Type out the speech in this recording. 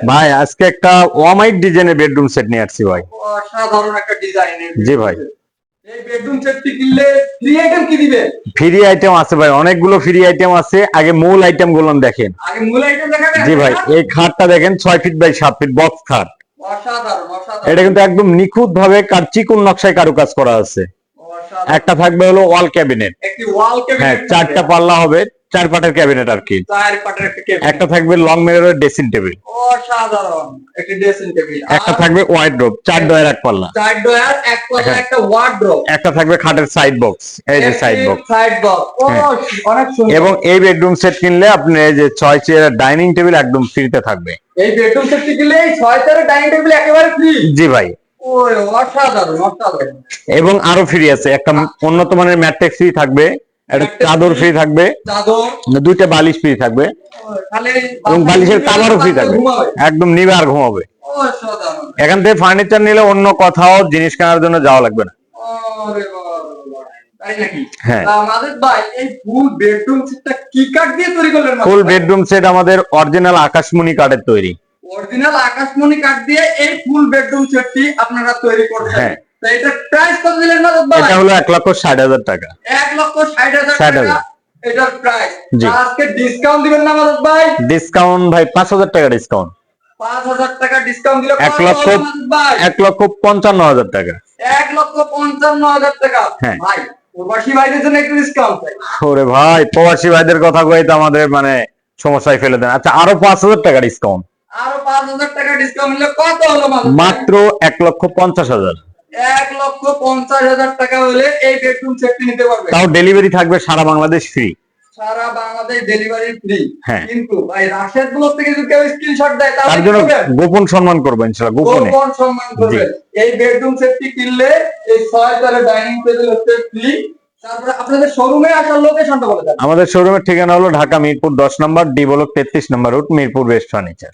ভাই আজকে একটা ওয়ামাইট ডিজাইনের বেডরুম সেট নিয়ে আসছি ভাই। অসাধারণ একটা ডিজাইনের। জি ভাই। এই বেডরুম সেটটি কিনলে ফ্রি আইটেম কি দিবে? ফ্রি আইটেম আছে ভাই, অনেকগুলো ফ্রি আইটেম আছে। আগে মূল আইটেম গুলো দেখেন। আগে মূল আইটেম দেখাবেন? জি ভাই, এই খাটটা দেখেন 6 ফিট বাই 7 ফিট বক্স খাট। অসাধারণ অসাধারণ। এটা কিন্তু একদম নিখুঁত ভাবে চিকন নকশায় কারুকাজ করা আছে। অসাধারণ। একটা থাকবে হলো ওয়াল ক্যাবিনেট। একটি ওয়াল ক্যাবিনেট। হ্যাঁ, 4টা পাল্লা হবে, 4 পাটের ক্যাবিনেট আর কি। 4 পাটের একটা ক্যাবিনেট। একটা থাকবে লং মিররের ড্রেসিং টেবিল। অসাধারণ একটি ড্রেসিং টেবিল। একটা থাকবে ওয়ার্ডরোব, 4 ডয়ার এক পাল্লা। 4 ডয়ার এক পাল্লা একটা ওয়ার্ডরোব। একটা থাকবে খাটের সাইড বক্স, এই যে সাইড বক্স। Side box. অনেক সুন্দর। এবং এই বেডরুম সেট কিনলে আপনি এই যে 6 চেয়ারের ডাইনিং টেবিল একদম ফ্রিতে থাকবে। এই বেডরুম সেটটি কিনলে 6 চেয়ারের ডাইনিং টেবিল একেবারে ফ্রি। জি ভাই। ওই অসাধারণ অসাধারণ। এবং আরো ফ্রি আছে, একটা উন্নত মানের ম্যাট্রেক্স ফ্রি থাকবে, একটা চাদর ফ্রি থাকবে, চাদর, 2টা বালিশ ফ্রি থাকবে, এবং বালিশের কাভারও ফ্রি থাকবে। একদম নিবে আর ঘুমাবে। অসাধারণ। এখান থেকে ফার্নিচার নিলে অন্য কোথাও জিনিস কেনার জন্য যাওয়া লাগবে না। আরে বাবা, তাই নাকি? হ্যাঁ। আমাদের ভাই এই ফুল বেডরুম সেটটা কি কাঠ দিয়ে তৈরি করলেন? ফুল বেডরুম সেট আমাদের অরিজিনাল আকাশমণি কাঠের তৈরি। অরিজিনাল আকাশমণি কাঠ দিয়ে এই ফুল বেডরুম সেটটি আপনারা তৈরি করছেন। হ্যাঁ। তো এটা প্রাইস কত দিলেন মাদক ভাই? এটা হলো 1,60,000 টাকা। 1,60,000 টাকা এটার প্রাইস। জি। আজকে ডিসকাউন্ট দিবেন না মাদক ভাই? ডিসকাউন্ট ভাই 5,000 টাকা ডিসকাউন্ট। 5,000 টাকা ডিসকাউন্ট দিলে 1,55,000 টাকা। 1,55,000 টাকা। হ্যাঁ। ভাই প্রবাসী ভাইদের জন্য একটু ডিসকাউন্ট চাই। ওরে ভাই, প্রবাসী ভাইদের কথা কইতে আমাদের মানে সমস্যায় ফেলে দেন। আচ্ছা, আরো 5,000 টাকা ডিসকাউন্ট। আরো 5,000 টাকা ডিসকাউন্ট নিলে কত হলো মাদক ভাই? মাত্র 1,50,000। 1,50,000 টাকা হলে এই বেডরুম সেটটি নিতে পারবে। তাও ডেলিভারি থাকবে সারা বাংলাদেশ ফ্রি। সারা বাংলাদেশ ডেলিভারি ফ্রি। হ্যাঁ। কিন্তু ভাই রাশেদ ব্লগ থেকে যদি কেউ স্ক্রিনশট দেয় তার জন্য গোপন সম্মান করবো ইনশাআল্লাহ, গোপনে। গোপন সম্মান করবে। এই বেডরুম সেটটি কিনলে এই 6 চেয়ারের ডাইনিং টেবিল হচ্ছে ফ্রি। তারপরে আপনাদের শোরুমে আসার লোকেশনটা বলে দেন। আমাদের শোরুমের ঠিকানা হলো ঢাকা মিরপুর 10 নম্বর, ডি ব্লক 33 নম্বর রুট, মিরপুর বেস্ট ফার্নিচার।